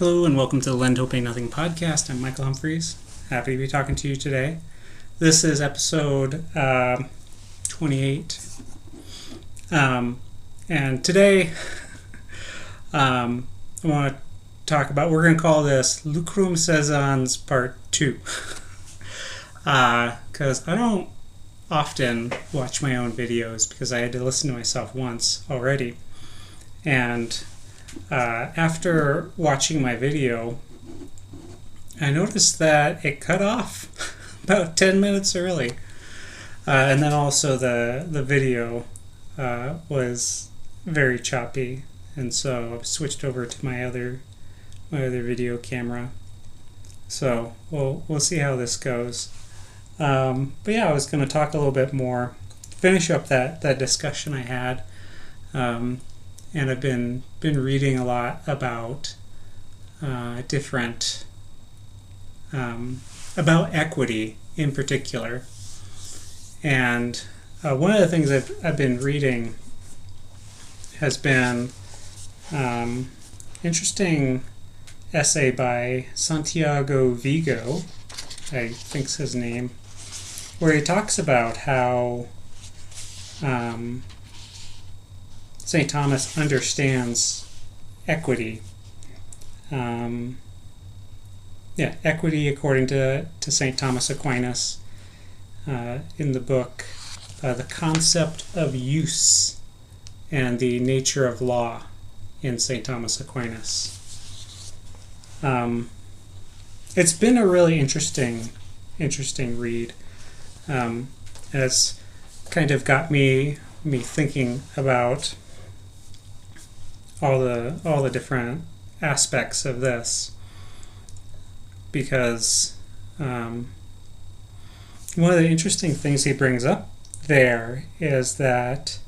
Hello and welcome to the Lend Hoping Nothing podcast. I'm Michael Humphreys. Happy to be talking to you today. This is episode 28. And today I want to talk about, we're going to call this Lucrum Cessans Part 2. Because I don't often watch my own videos because I had to listen to myself once already. And after watching my video, I noticed that it cut off about 10 minutes early. And then also the video was very choppy. And so I switched over to my other video camera. So we'll see how this goes. But yeah, I was going to talk a little bit more, finish up that discussion I had. And I've been reading a lot about about equity in particular. And one of the things I've been reading has been interesting essay by Santiago Vigo, I think's his name, where he talks about how St. Thomas understands equity. Equity according to St. Thomas Aquinas in the book The Concept of Use and the Nature of Law in St. Thomas Aquinas. It's been a really interesting read. It's kind of got me thinking about all the different aspects of this, because one of the interesting things he brings up there is that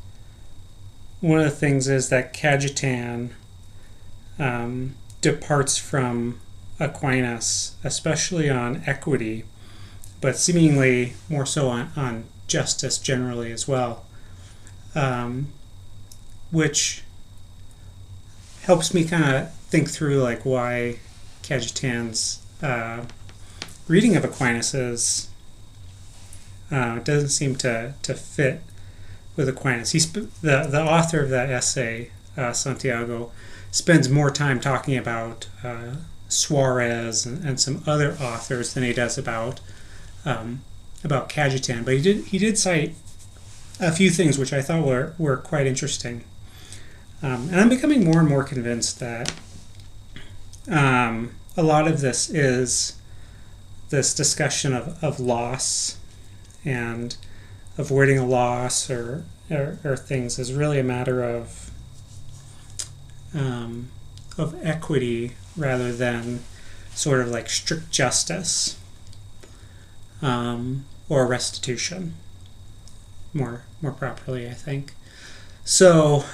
one of the things is that Cajetan departs from Aquinas, especially on equity, but seemingly more so on justice generally as well, which helps me kind of think through like why Cajetan's reading of Aquinas doesn't seem to fit with Aquinas. The author of that essay, Santiago, spends more time talking about Suarez and some other authors than he does about Cajetan. But he did cite a few things which I thought were quite interesting. And I'm becoming more and more convinced that a lot of this is this discussion of loss and avoiding a loss or things is really a matter of equity rather than sort of like strict justice or restitution, more properly, I think. So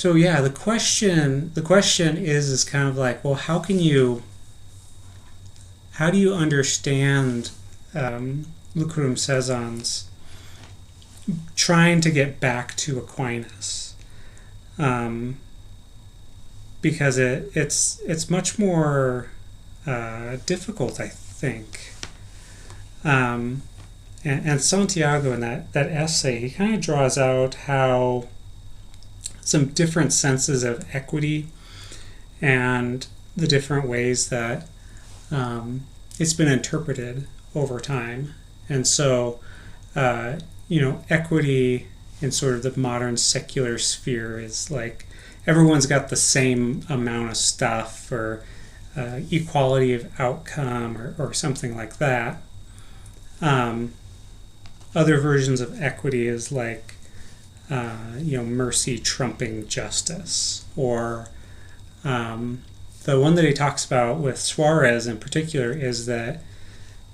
yeah, the question is kind of like, well, how do you understand Lucrum Cessans trying to get back to Aquinas? Because it's much more difficult, I think. And Santiago in that essay, he kind of draws out how some different senses of equity and the different ways that it's been interpreted over time. And so, equity in sort of the modern secular sphere is like everyone's got the same amount of stuff, or equality of outcome, or something like that. Other versions of equity is like mercy trumping justice, or the one that he talks about with Suarez in particular is that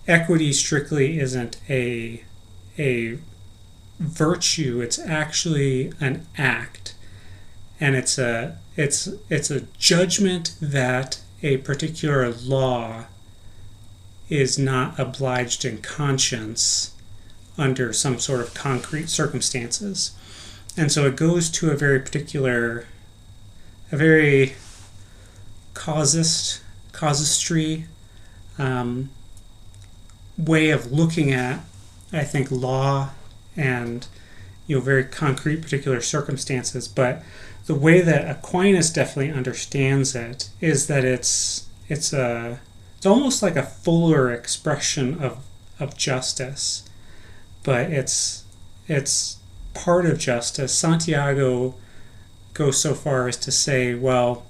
equity strictly isn't a virtue; it's actually an act, and it's a judgment that a particular law is not obliged in conscience under some sort of concrete circumstances. And so it goes to a very particular very casuistry way of looking at, I think, law and very concrete particular circumstances. But the way that Aquinas definitely understands it is that it's almost like a fuller expression of justice, but it's part of justice. Santiago goes so far as to say, well,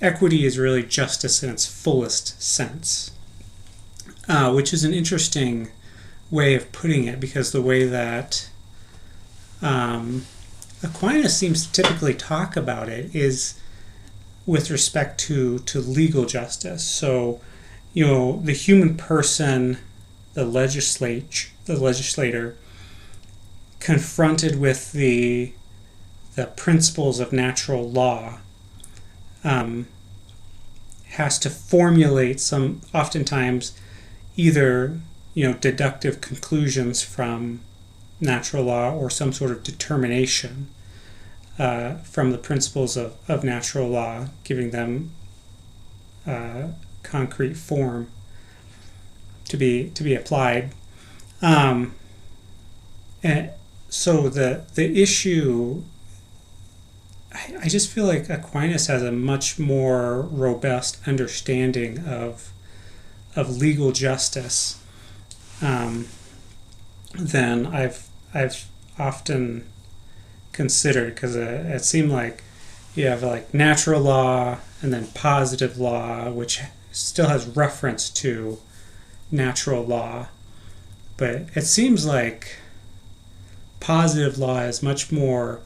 equity is really justice in its fullest sense, which is an interesting way of putting it, because the way that Aquinas seems to typically talk about it is with respect to legal justice. So, the human person, the legislator, confronted with the principles of natural law, has to formulate some, oftentimes, either deductive conclusions from natural law or some sort of determination from the principles of natural law, giving them concrete form to be applied. And so the issue, I just feel like Aquinas has a much more robust understanding of legal justice than I've often considered, because it seemed like you have like natural law and then positive law, which still has reference to natural law, but it seems like positive law is much more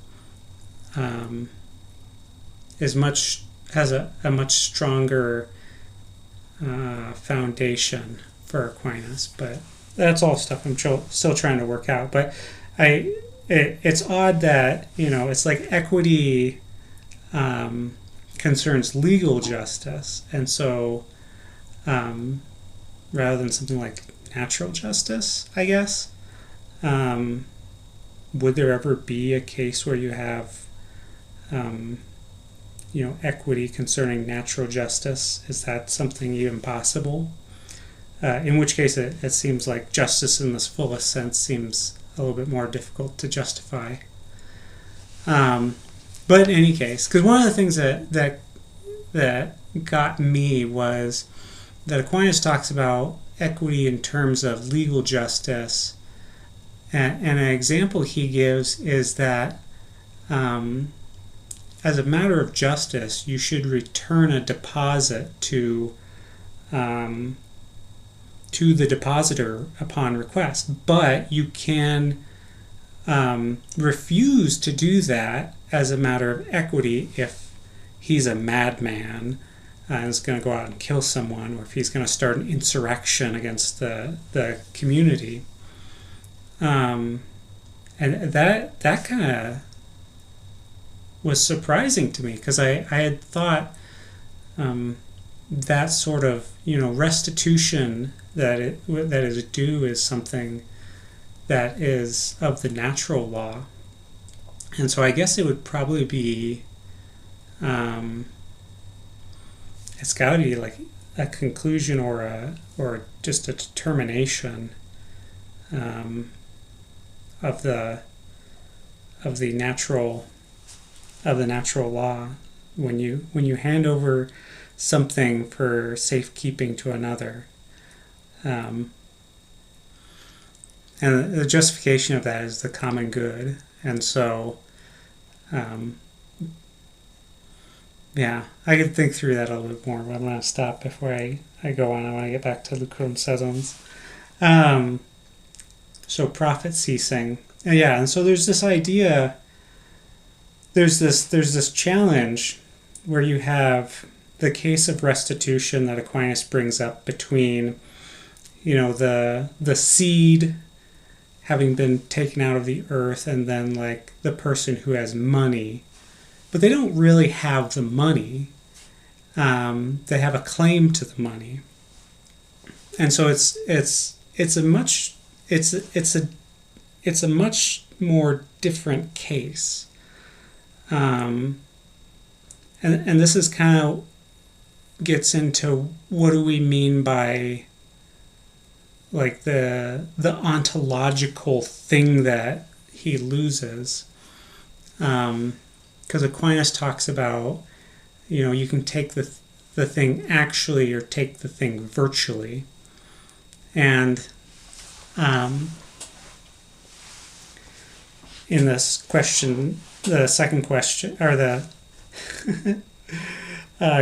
has a much stronger foundation for Aquinas. But that's all stuff I'm still trying to work out. But it's odd that it's like equity concerns legal justice, and so rather than something like natural justice, I guess. Would there ever be a case where you have equity concerning natural justice? Is that something even possible? In which case it seems like justice in this fullest sense seems a little bit more difficult to justify. But in any case, because one of the things that got me was that Aquinas talks about equity in terms of legal justice, and an example he gives is that as a matter of justice, you should return a deposit to the depositor upon request, but you can refuse to do that as a matter of equity if he's a madman and is going to go out and kill someone, or if he's going to start an insurrection against the community. And that kind of was surprising to me, because I had thought that sort of restitution that is due is something that is of the natural law, and so I guess it would probably be it's got to be like a conclusion or just a determination of the natural law when you hand over something for safekeeping to another, and the justification of that is the common good. And so I could think through that a little bit more, but I'm going to stop before I go on. I want to get back to Lucrum Cessans. So profit ceasing. And so there's this idea, there's this challenge where you have the case of restitution that Aquinas brings up between, the seed having been taken out of the earth and then like the person who has money, but they don't really have the money. They have a claim to the money, and so it's a much more different case. And and this is kind of gets into what do we mean by like the ontological thing that he loses, because Aquinas talks about, you can take the thing actually or take the thing virtually, and in this question, the second question, or the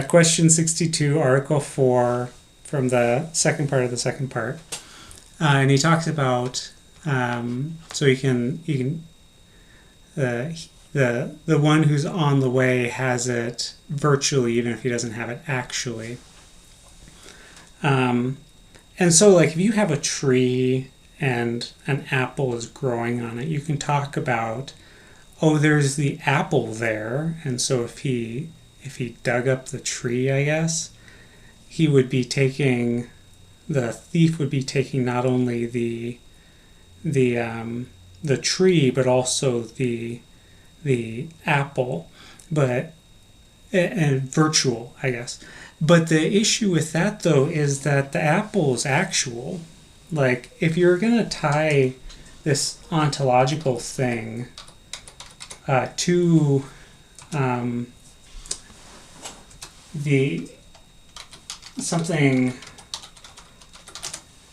question 62, article 4, from the second part of the second part, and he talks about so you can the one who's on the way has it virtually even if he doesn't have it actually. And so like if you have a tree and an apple is growing on it, you can talk about, oh, there's the apple there, and so if he dug up the tree, I guess, he would be taking, the thief would be taking not only the tree but also the apple, but and virtual, I guess. But the issue with that though is that the apple is actual. Like if you're gonna tie this ontological thing to the something,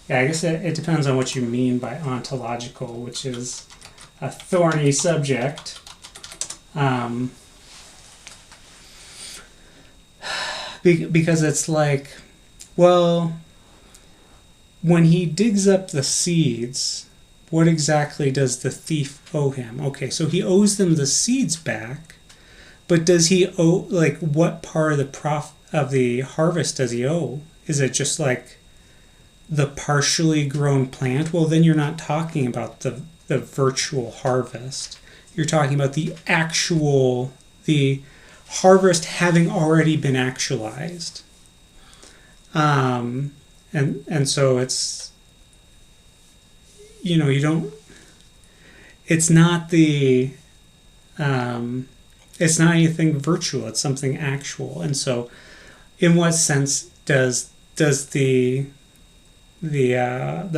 yeah, I guess it depends on what you mean by ontological, which is a thorny subject. Because it's like, well, when he digs up the seeds, what exactly does the thief owe him? Okay, so he owes them the seeds back, but does he owe, like, what part of the harvest does he owe? Is it just like the partially grown plant? Well, then you're not talking about the virtual harvest. You're talking about the harvest having already been actualized. And so it's, you don't, it's not it's not anything virtual, it's something actual. And so in what sense does the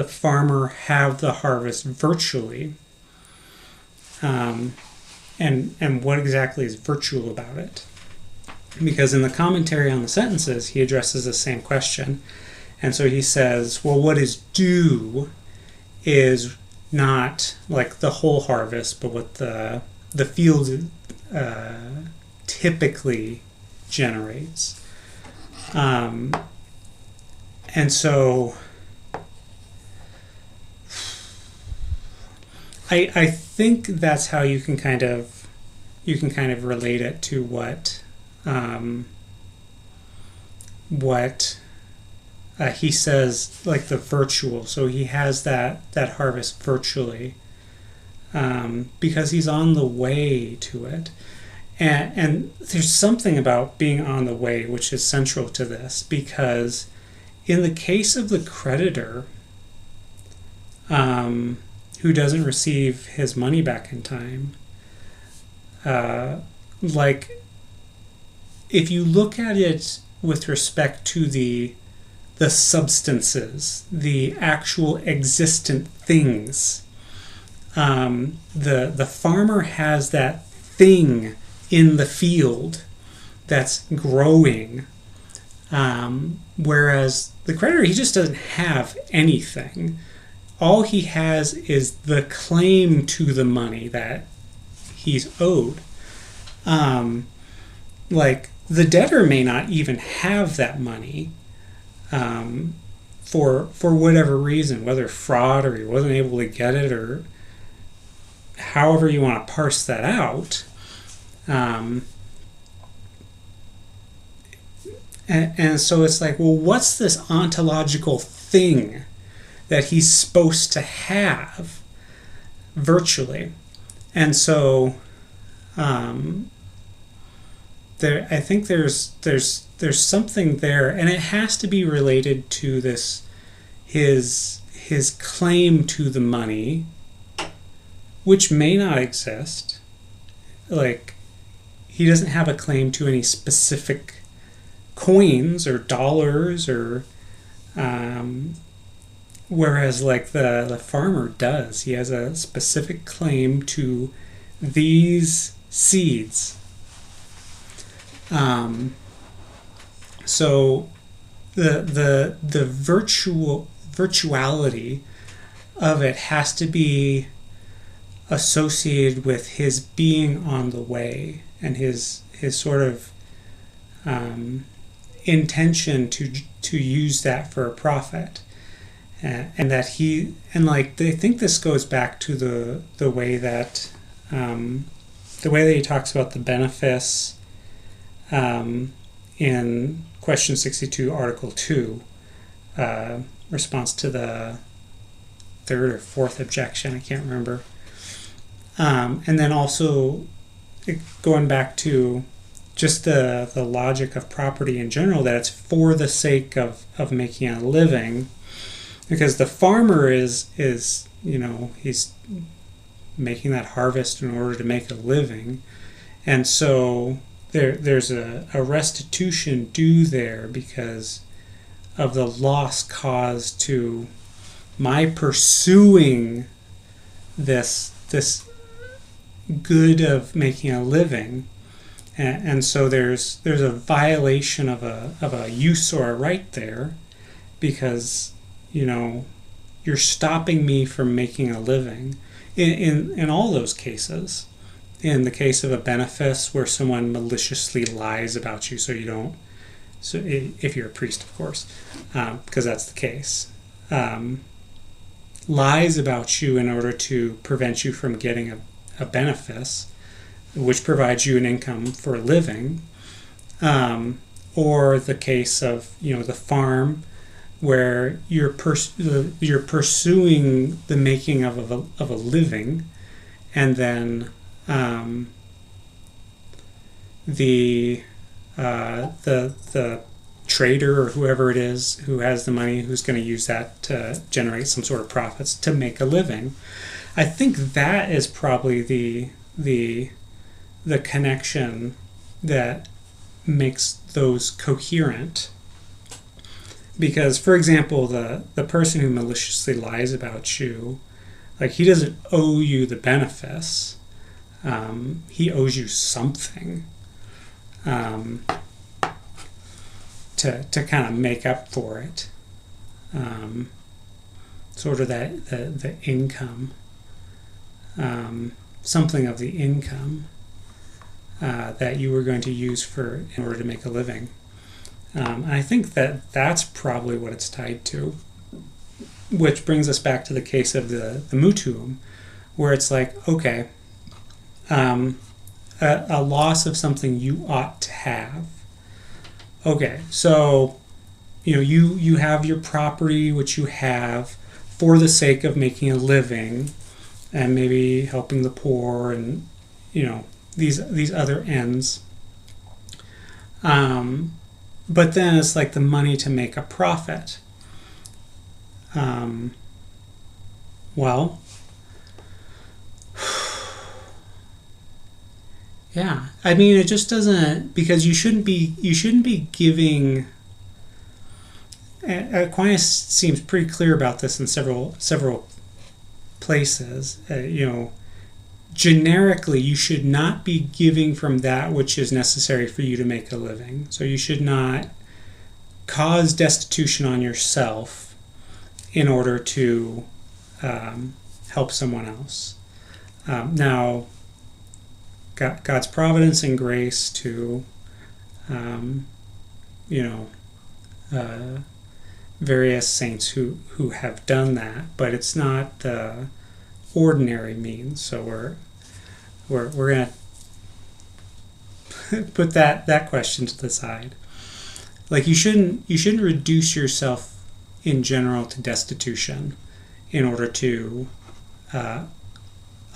farmer have the harvest virtually? And what exactly is virtual about it? Because in the commentary on the sentences, he addresses the same question. And so he says, well, what is due is not like the whole harvest, but what the field typically generates. And so I think that's how you can kind of relate it to what he says, like the virtual. So he has that harvest virtually because he's on the way to it. And there's something about being on the way which is central to this, because in the case of the creditor who doesn't receive his money back in time, like if you look at it with respect to the substances, the actual existent things, the farmer has that thing in the field that's growing, whereas the creditor, he just doesn't have anything. All he has is the claim to the money that he's owed. Like the debtor may not even have that money for whatever reason, whether fraud or he wasn't able to get it, or however you want to parse that out. And so it's like, well, what's this ontological thing that he's supposed to have virtually? And so there, I think there's something there, and it has to be related to this, his claim to the money, which may not exist. Like he doesn't have a claim to any specific coins or dollars, or whereas like the farmer does. He has a specific claim to these seeds. So the virtuality of it has to be associated with his being on the way, and his sort of intention to use that for a profit, and that he, and like they think this goes back to the way that he talks about the benefice in question 62, article 2, response to the third or fourth objection, I can't remember. And then also going back to just the logic of property in general, that it's for the sake of making a living, because the farmer is he's making that harvest in order to make a living, and so there's a restitution due there because of the loss caused to my pursuing this good of making a living, and so there's a violation of a use or a right there, because you're stopping me from making a living in all those cases. In the case of a benefice where someone maliciously lies about you, so you don't, so if you're a priest, of course, because that's the case, lies about you in order to prevent you from getting a benefice, which provides you an income for a living, or the case of the farm, where you're pursuing the making of a living, and then the trader or whoever it is who has the money, who's going to use that to generate some sort of profits to make a living. I think that is probably the connection that makes those coherent. Because, for example, the person who maliciously lies about you, like, he doesn't owe you the benefice. He owes you something to kind of make up for it. Sort of the income, something of the income that you were going to use in order to make a living. And I think that's probably what it's tied to. Which brings us back to the case of the mutuum, where it's like, okay, a loss of something you ought to have. Okay, so you have your property, which you have for the sake of making a living, and maybe helping the poor, and these other ends. But then it's like the money to make a profit. Well, yeah. I mean, it just doesn't, because you shouldn't be giving. Aquinas seems pretty clear about this in several places. Generically, you should not be giving from that which is necessary for you to make a living. So you should not cause destitution on yourself in order to help someone else. Now, God's providence and grace to, various saints who have done that, but it's not the ordinary means. So we're going to put that question to the side. Like, you shouldn't reduce yourself in general to destitution in order to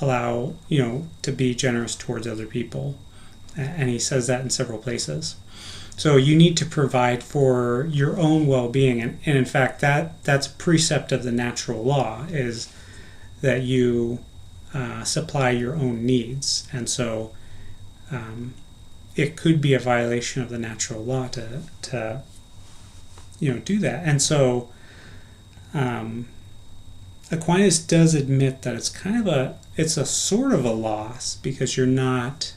allow to be generous towards other people, and he says that in several places. So you need to provide for your own well-being, and in fact that's a precept of the natural law, is that you supply your own needs. And so it could be a violation of the natural law to do that. And so Aquinas does admit that it's kind of it's a sort of a loss, because you're not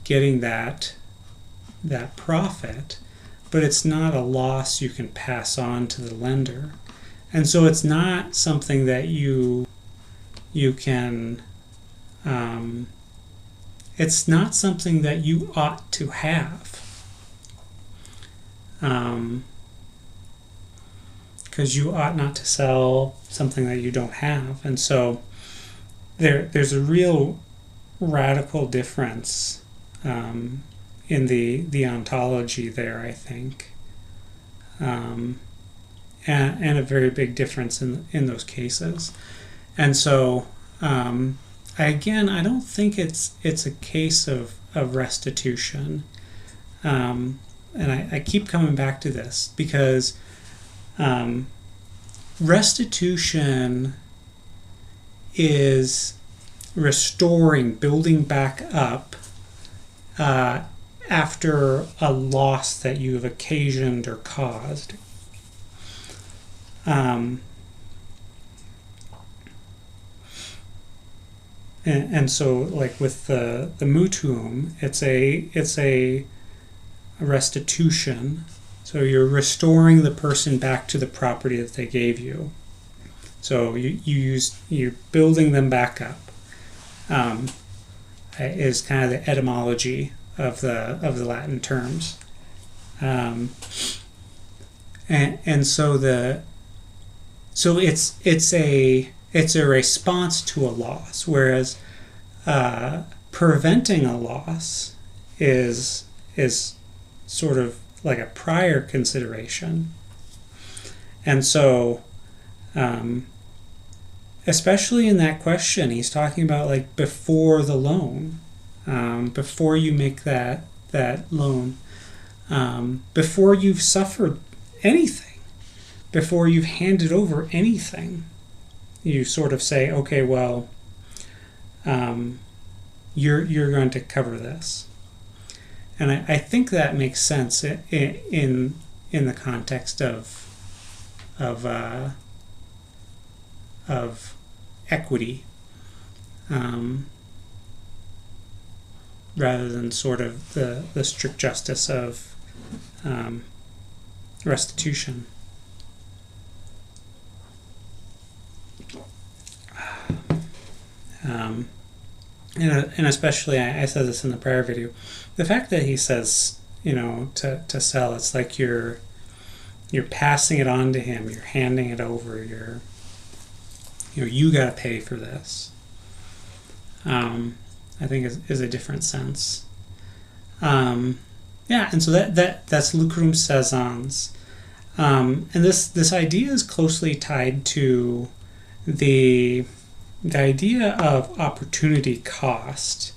getting that profit, but it's not a loss you can pass on to the lender. And so it's not something that you can it's not something that you ought to have, because you ought not to sell something that you don't have. And so there's a real radical difference in the ontology there, I think, and a very big difference in those cases. And so I don't think it's a case of restitution, and I keep coming back to this, because restitution is restoring, building back up after a loss that you have occasioned or caused. And so, like with the mutuum, it's a restitution. So you're restoring the person back to the property that they gave you. So you're building them back up. Is kind of the etymology of the Latin terms. And so it's a response to a loss, whereas preventing a loss is sort of like a prior consideration. And so especially in that question, he's talking about like before the loan, before you make that loan, before you've suffered anything, before you've handed over anything. You sort of say, okay, well, you're going to cover this, and I think that makes sense in the context of equity, rather than sort of the strict justice of restitution. And especially, I said this in the prior video, the fact that he says, to sell, it's like you're passing it on to him, you're handing it over, you got to pay for this. I think is a different sense. And so that's Lucrum Cessans. And this idea is closely tied to the idea of opportunity cost,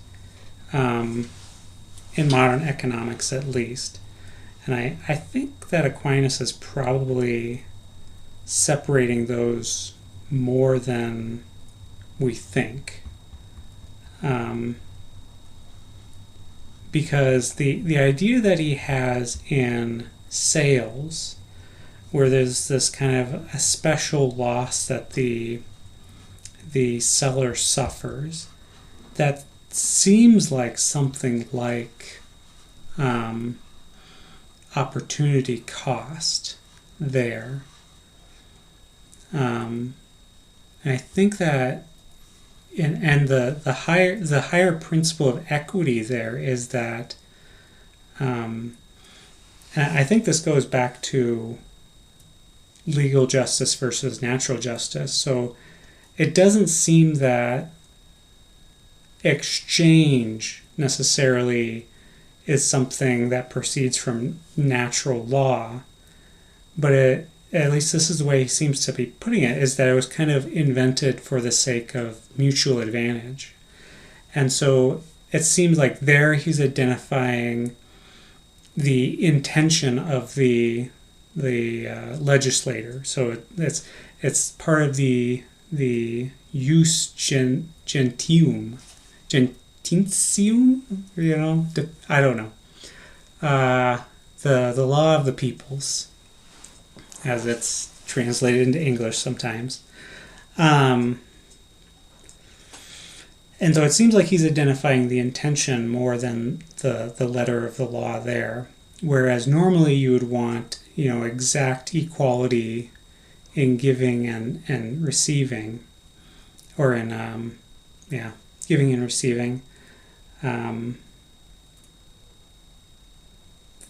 in modern economics at least. And I think that Aquinas is probably separating those more than we think. Because the idea that he has in sales, where there's this kind of a special loss that the seller suffers, that seems like something like opportunity cost there. And I think that the higher principle of equity there is that, and I think this goes back to legal justice versus natural justice. So it doesn't seem that exchange necessarily is something that proceeds from natural law, but at least this is the way he seems to be putting it, is that it was kind of invented for the sake of mutual advantage. And so it seems like there he's identifying the intention of the legislator. So it's part of the jus gentium, Tintium, I don't know. The law of the peoples, as it's translated into English sometimes. And so it seems like he's identifying the intention more than the letter of the law there. Whereas normally you would want, exact equality in giving and receiving, or in, giving and receiving.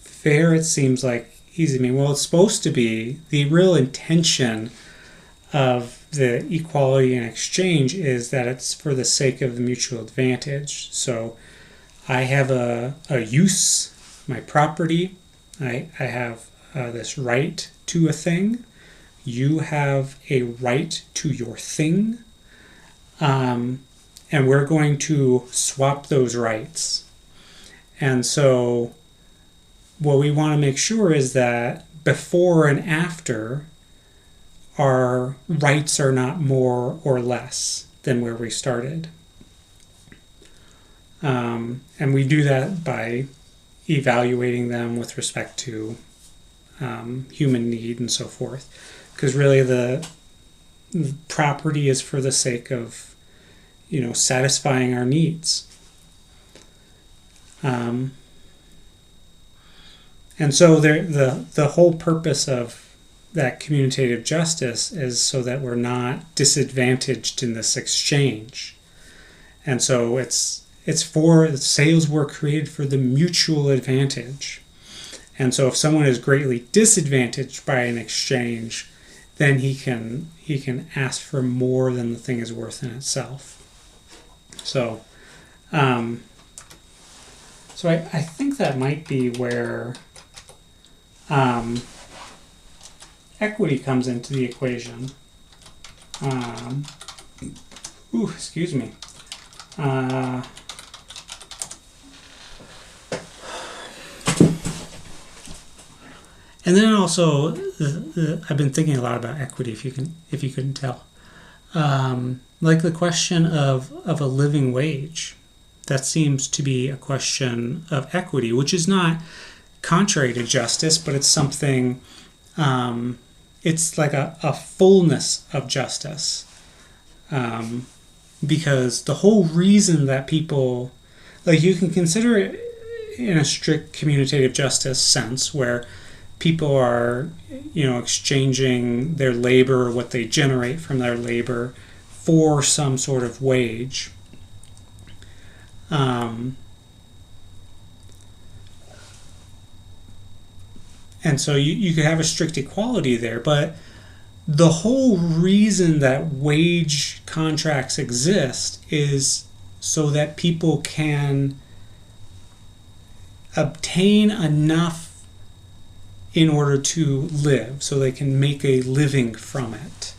Fair, it seems like it's supposed to be the real intention of the equality in exchange is that it's for the sake of the mutual advantage. So I have a use, my property. I have this right to a thing. You have a right to your thing. And we're going to swap those rights. And so what we want to make sure is that before and after, our rights are not more or less than where we started. And we do that by evaluating them with respect to human need and so forth. Because really the property is for the sake of, satisfying our needs. And so the whole purpose of that commutative justice is so that we're not disadvantaged in this exchange. And so it's for the sales were created for the mutual advantage. And so if someone is greatly disadvantaged by an exchange, then he can ask for more than the thing is worth in itself. So I think that might be where equity comes into the equation. Excuse me. And then also, I've been thinking a lot about equity. If you couldn't tell, like the question of a living wage, that seems to be a question of equity, which is not contrary to justice, but it's something. It's like a fullness of justice, because the whole reason that people, like, you can consider it in a strict commutative justice sense, where people are, exchanging their labor, what they generate from their labor, for some sort of wage. And so you could have a strict equality there, but the whole reason that wage contracts exist is so that people can obtain enough in order to live, so they can make a living from it.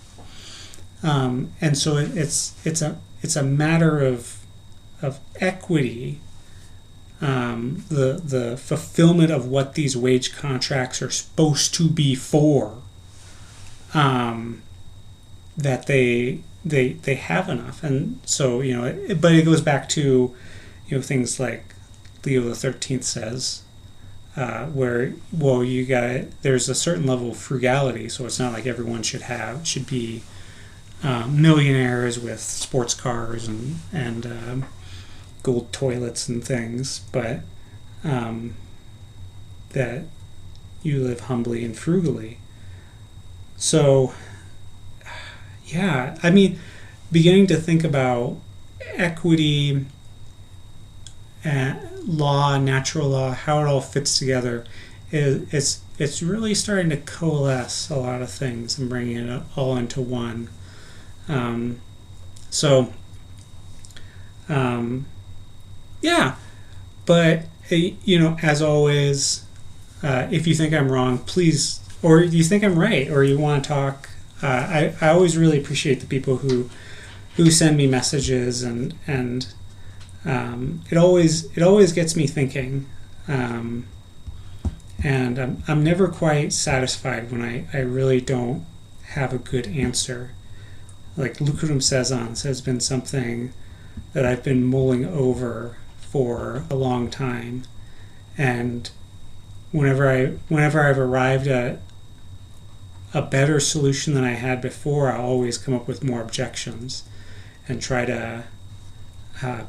And so it's a matter of equity. The fulfillment of what these wage contracts are supposed to be for, that they have enough. And so, but it goes back to, things like Leo the 13th says, where, there's a certain level of frugality, so it's not like everyone should be millionaires with sports cars and gold toilets and things, but that you live humbly and frugally. So, beginning to think about equity, law, natural law, how it all fits together, it's really starting to coalesce a lot of things and bringing it all into one. But as always, if you think I'm wrong, please, or you think I'm right, or you want to talk, I always really appreciate the people who send me messages, and it always gets me thinking, and I'm never quite satisfied when I really don't have a good answer. Like Lucrum Cessans has been something that I've been mulling over for a long time, and whenever I've arrived at a better solution than I had before, I'll always come up with more objections and try to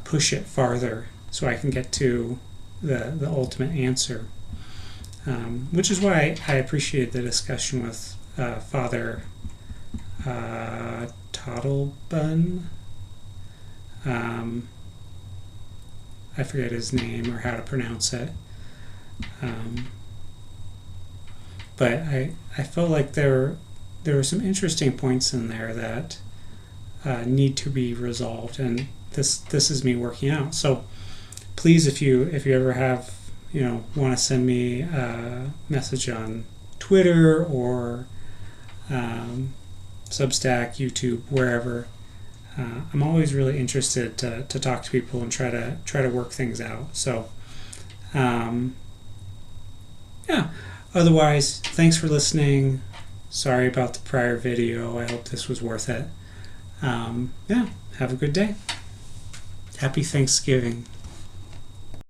push it farther so I can get to the ultimate answer. Which is why I appreciate the discussion with Father Toddlebun. I forget his name or how to pronounce it. But I felt like there were some interesting points in there that need to be resolved, and this is me working out. So please, if you ever have, want to send me a message on Twitter or Substack, YouTube, wherever, I'm always really interested to talk to people and try to work things out. So yeah. Otherwise, thanks for listening. Sorry about the prior video. I hope this was worth it. Yeah, have a good day. Happy Thanksgiving.